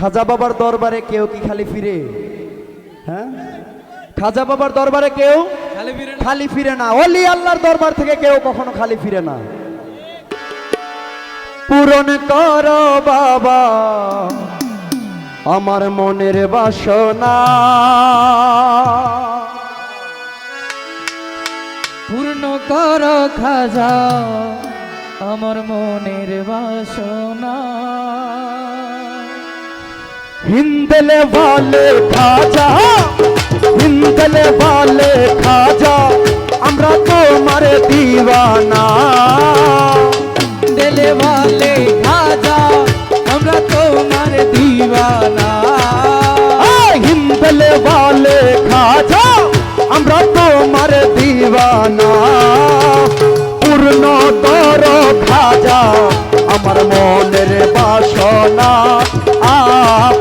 খাজা বাবার দরবারে কেউ কি খালি ফিরে? হ্যাঁ, খাজা বাবার দরবারে কেউ খালি ফিরে না। ওলি আল্লাহর দরবার থেকে কেউ কখনো খালি ফিরে না। পূরণ করো বাবা আমার মনের বাসনা, পূর্ণ করো খাজা আমার মনের বাসনা। হিন্দলে वाले খাজা, হিন্দলে वाले খাজা আমরা তোমার দিওয়ানা। দিলে वाले খাজা আমরা তোমার দিওয়ানা। হিন্দলে वाले খাজা আমরা তোমার দিওয়ানা। পূর্ণ করো খাজা আমার মনের বাসনা,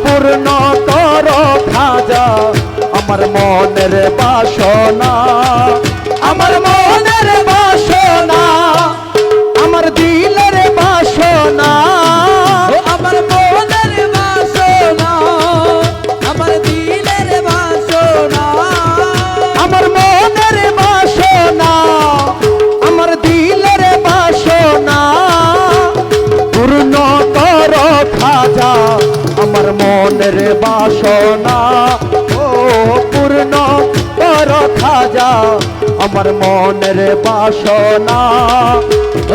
পূর্ণ করো খাজা আমার মনের বাসনা। আমার মনের বাসনা, আমার দিলের বাসনা, আমার মনের বাসনা, আমার দিলের বাসনা, আমার মনের বাসনা, আমার দিলের বাসনা। পূর্ণ করো খাজা আমার মনের বাসনা, ও পূর্ণ করো খাজা আমার মনের বাসনা।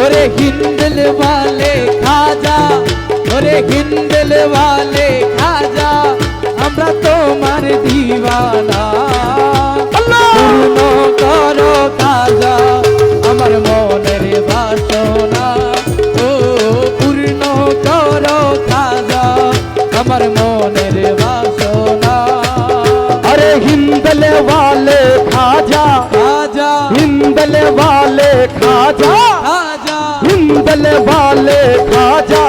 ওরে হিন্দল वाले খাজা, ওরে হিন্দল वाले খাজা আমরা তোমার দিওয়ানা। পূর্ণ করো খাজা আমার মনের বাসনা, ও পূর্ণ করো খাজা আমার মনের বাসনা। अरे हिंदले वाले खाजा, খাজা हिंदले वाले खाजा, খাজা हिंदले वाले खाजा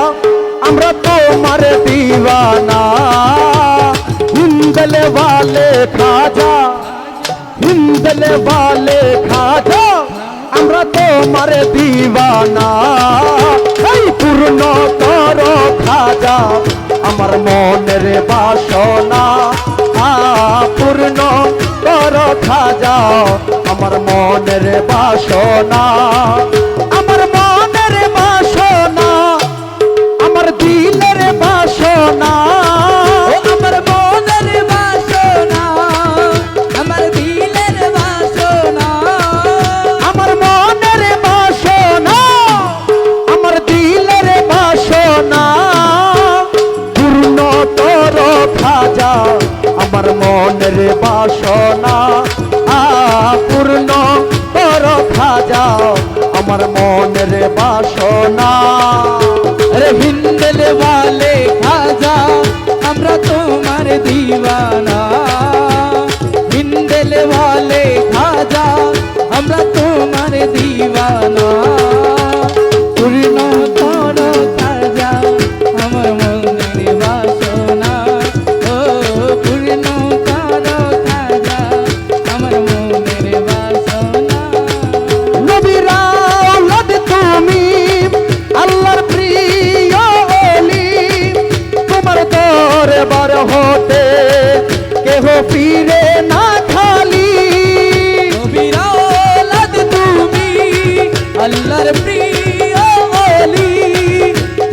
আমরা তোমার দিওয়ানা। हिंदले वाले खाजा, हिंदले वाले खाजा আমরা তোমার দিওয়ানা। এই পূর্ণ করো খাজা আমার মনের বাসনা, পূর্ণ করো খাজা আমার মনের বাসনা। আমার মনের বাসনা, আমার দিলের বাসনা, ও আমার মনের বাসনা, আমার দিলের বাসনা, আমার মনের বাসনা, আমার দিলের বাসনা। পূর্ণ করো খাজা আমার মনের বাসনা, পূর্ণ করো খাজা আমার মনের বাসনা। अरे हिंदल वाले खाजा हमरा तुम्हार दीवाना। हिंदल वाले खाजा हमरा तुम्हार दीवाना। पूर्ण करो खाजा আমার মনের বাসনা, ও পূর্ণ করো খাজা আমার মনের বাসনা। নবীর আওলাদ তুমি আল্লাহর প্রিয় ওলি, তোমার দরবার হতে কেহ ফিরে না খালি। নবীর আওলাদ তুমি আল্লাহর প্রিয় ওলি,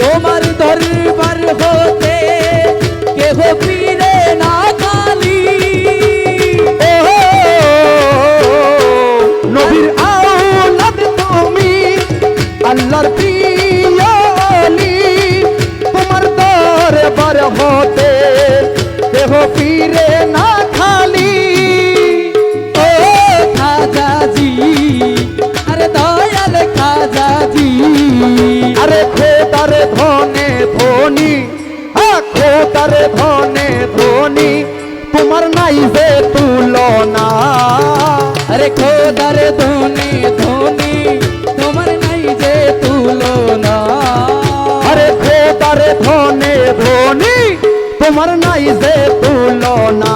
তোমার দরবার হতে কেহ ফিরে না খালি। নবীর আওলাদ তুমি আল্লাহর প্রিয় ওলি, তোমার দরবার হতে কেহ ফিরে না খালি। ও খাজাজি, আরে দয়াল খাজাজি, আরে খোদার ধনে ধনী, খোদার ধনে ধনী তোমার নাই যে তুলনা। আরে খোদার ধনে ধনী তোমার নাই যে তুলনা। আরে খোদার ধনে ধনী তোমার নাই যে তুলনা।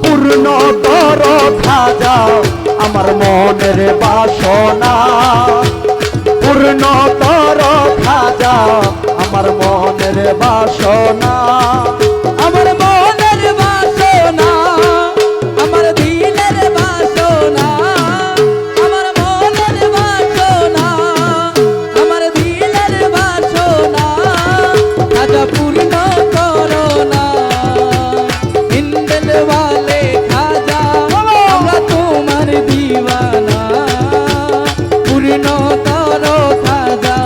পূর্ণ করো খাজা আমার মনের বাসনা, পূর্ণ করো খাজা আমার মনের বাসনা, আমার মনের বাসনা, আমার দিলের বাসনা, আমার মনের বাসনা, আমার দিলের বাসনা, খাজা পূর্ণ করো না। হিন্দেল ওয়ালে খাজা আমরা তোমার দিওয়ানা, পূর্ণ করো খাজা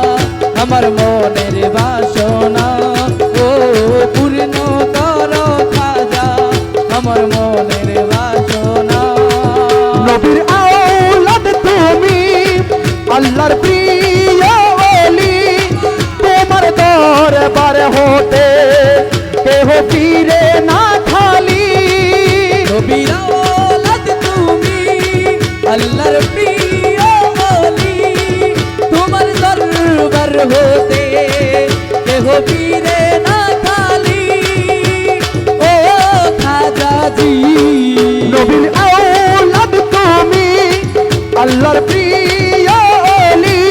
আমার মনের বাসনা, ও পূর্ণ করো খাজা আমার মনের বাসনা। নবীর আওলাদ তুমি, আল্লাহর প্রিয় ওলি, তোমার দরবার হতে কেহ ফিরে না খালি। নবীর আওলাদ তুমি, আল্লাহর প্রিয় ওলি, তোমার দরবার হতে কেহ ফিরে না খালি। ও খাজাজি, নবীর আওলাদ তুমি, আল্লাহর প্রিয় ওলি,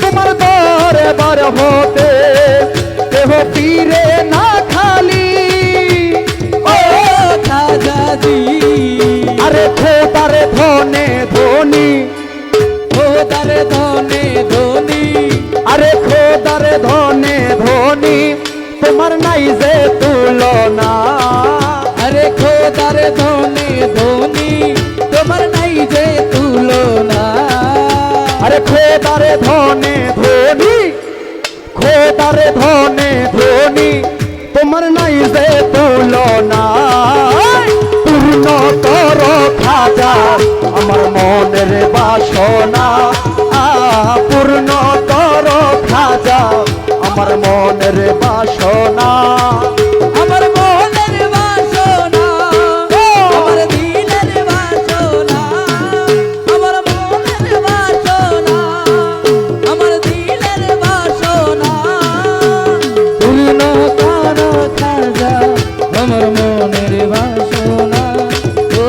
তোমার দরবার হতে কেহ ফিরে না খালি। ও খাজাজি, আরে খোদার ধনে ধনী, খোদার ধনে ধনী, আরে খোদার ধনে ধনী, তোমার নাই যে তুলনা। আরে খোদার ধনে ধনী, তোমার নাই যে তুলনা। আরে খোদার ধনে ধনী, খোদার ধনে ধনী, তোমার নাই যে তুলনা। পূর্ণ করো খাজা আমার মনের বাসনা, পূর্ণ করো খাজা আমার মনের বাসনা। আমার মনের বাসনা, আমার দিলের বাসনা, আমার মনের বাসনা, আমার দিলের বাসনা, পূর্ণ করো খাজা আমার মনের বাসনা, ও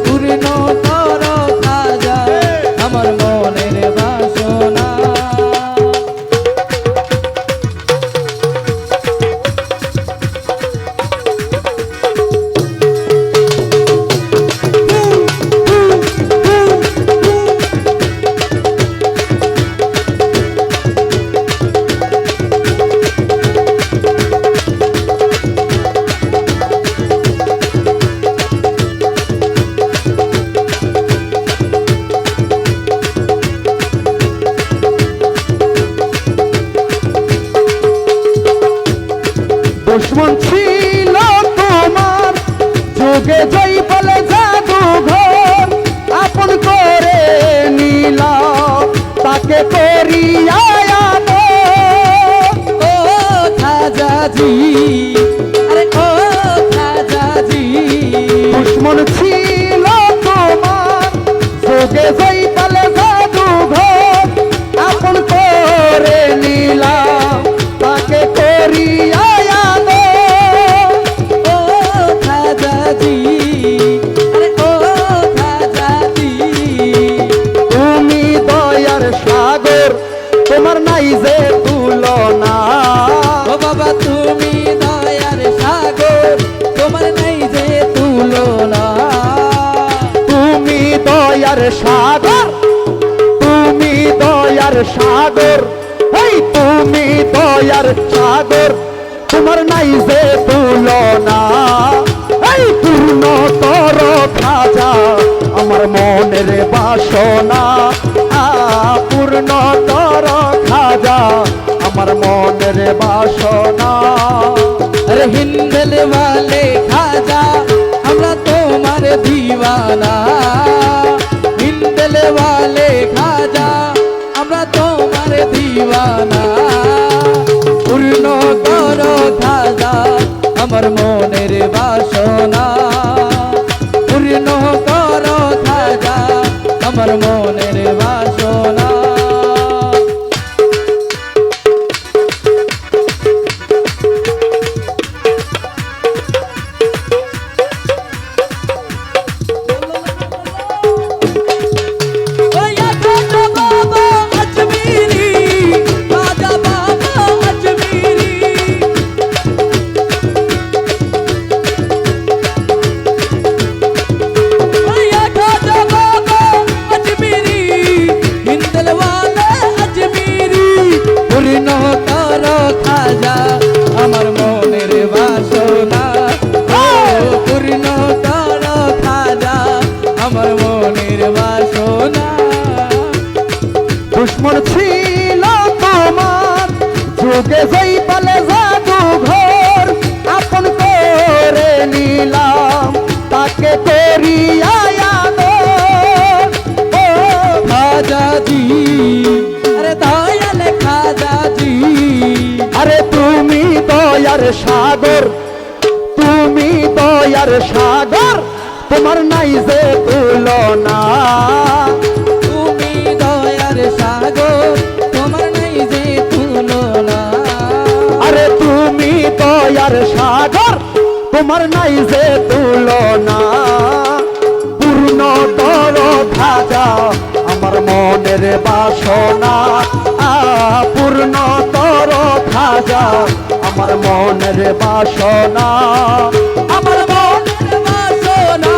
পূর্ণ করো খাজা আমার মনের বাসনা। দুশ্মন ছিল তোমার যুগে জয় বলে জাদুঘর, আপন করে নিলা তাকে করিয়া ও খাজাজি, আরে ও খাজাজি, দুশ্মন ছিল তোমার যুগে জয় বলে জাদুঘর, আপন করে নিলা তাকে করিয়া ও খাজাজি, আরে ও খাজাজি, তুমি দয়ার সাগর তোমার নাই যে তুলনা। ও বাবা তুমি দয়ার সাগর তোমার নাই যে তুলনা। তুমি দয়ার সাগর, তুমি দয়ার সাগর, এই তুমি দয়ার সাগর তোমার নাই যে তুলনা। এই পূর্ণ করো খাজা আমার মনের বাসনা, পূর্ণ করো খাজা আমার মনের বাসনা। अरे हिंदल वाले खाजा हमरा तुम्हारे दीवाना, हिंदल वाले खाजा हमरा तुम्हारे दीवाना। পূর্ণ করো খাজা আমার মনের বাসনা, পূর্ণ করো খাজা আমার মনের বাসনা। ওয়া খাজা বাবা আজমিরি, খাজা মনের বাসনা। দুশ্মন ছিল তোমার যুগে যেই পালে জাদু ঘর, আপন করে নিলাম তাকে করিয়া আদর। ও খাজাজি, আরে দয়াল খাজাজি, আরে তুমি দয়ার সাগর, তুমি দয়ার সাগর, তোমার নাই যে তুলনা। তুমি দয়ার সাগর, তোমার নাই যে তুলনা। আরে তুমি দয়ার সাগর, তোমার নাই যে তুলনা। পূর্ণ তর খাজা আমার মনের বাসনা, পূর্ণ তর খাজা আমার মনের বাসনা। আমার মনের বাসনা,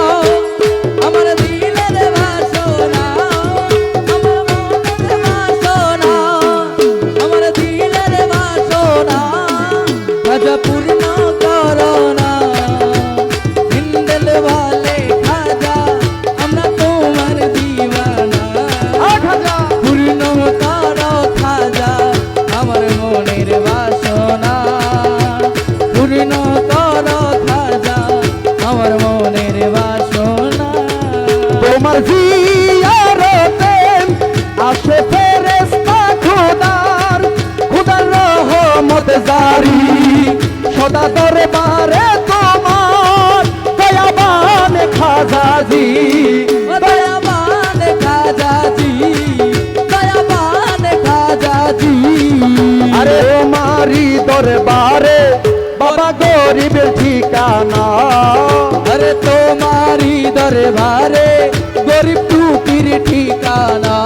আমার দিলের বাসনা, আমার মনের বাসনা, আমার দিলের বাসনা। খাজা পূর্ণ করোনা, হিন্দেল वाले খাজা আমরা তোমার দিওয়ানা। খাজা পূর্ণ করো খাজা আমার মনের বাসনা, পূর্ণ করো খাজা আমার মনের বাসনা। তোমার জিয়ারতে আসে ফেরেশতা খোদার, খোদার রহমত জারি সদা দরবারে তোমার। দয়াবান খাজাজি, দয়াবান খাজাজি, দয়াবান খাজাজি। আরে মারি দরবারে বাবা গরিবের ঠিকানা। আরে তোমারি দরবারে গরিব টুপির ঠিকানা।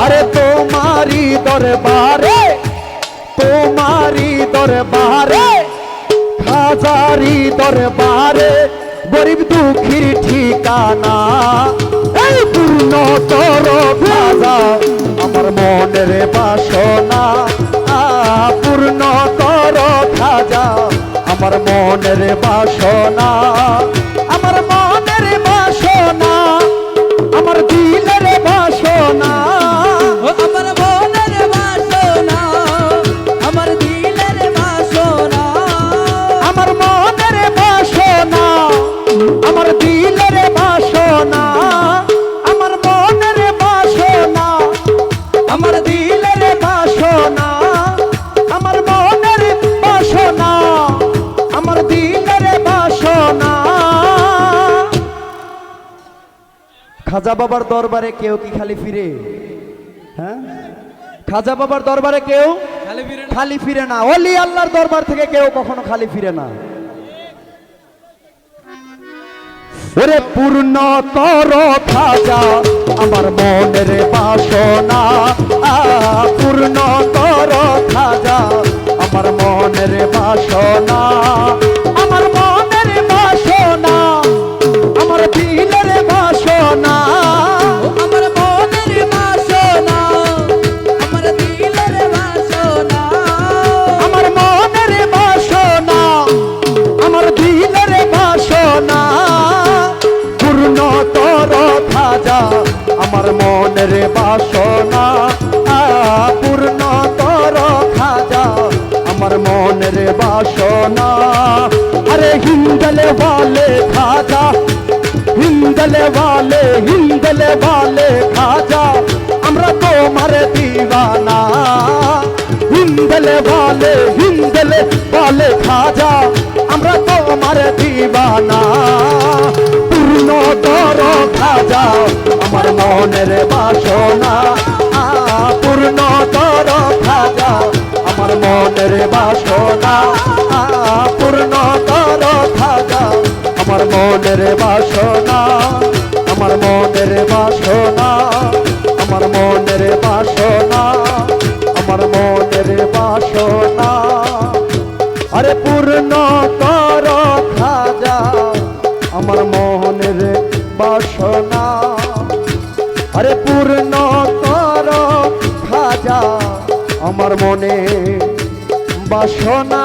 আরে তোমারি দরবারে, তোমারি দরবারে, খাজারি দরবারে গরিব দুঃখীর ঠিকানা। এই পূর্ণ তর খাজা আমার মনের বাসনা, পূর্ণ তর খাজা আমার মনের বাসনা। আমার মনের বাসনা, আমার দিলের বাসনা। ও আমার মনের বাসনা, আমার দিলের বাসনা। আমার মনের বাসনা, আমার দিলের বাসনা। আমার মনের বাসনা, আমার দিলের বাসনা। আমার মনের বাসনা, আমার দিলের বাসনা। খাজা বাবার দরবারে কেউ কি খালি ফিরে? হ্যাঁ, খাজা বাবার দরবারে কেউ খালি ফিরে না। ওলি আল্লাহর দরবার থেকে কেউ কখনো খালি ফিরে না। ওরে পূর্ণ তর খাজা আমার মনের বাসনা, পূর্ণ তর খাজা আমার মনের বাসনা। আমার মনের বাসনা, আমার দিলের বাসনা। ও আমার মনের বাসনা, আমার দিলের বাসনা। আমার মনের বাসনা, আমার দিলের বাসনা। পূর্ণ তর খাজা আমার মনের বাসনা, পূর্ণ তর খাজা আমার মনের বাসনা। আরে হিন্দলে वाले খাজা, হিন্দলে वाले খাজা আমরা তোমার দিওয়ানা। হিন্দলে वाले খাজা আমরা তোমার দিওয়ানা। পূর্ণ তর খাজা আমার মনের বাসনা, পূর্ণ তর খাজা আমার মনের বাসনা। পূর্ণ তর খাজা আমার মনের বাসনা। আমার মনের বাসনা, আমার মনের বাসনা, আমার মনের বাসনা। আরে পূর্ণ তর খাজা আমার মনের বাসনা। আরে পূর্ণ তর খাজা আমার মনে বাসনা।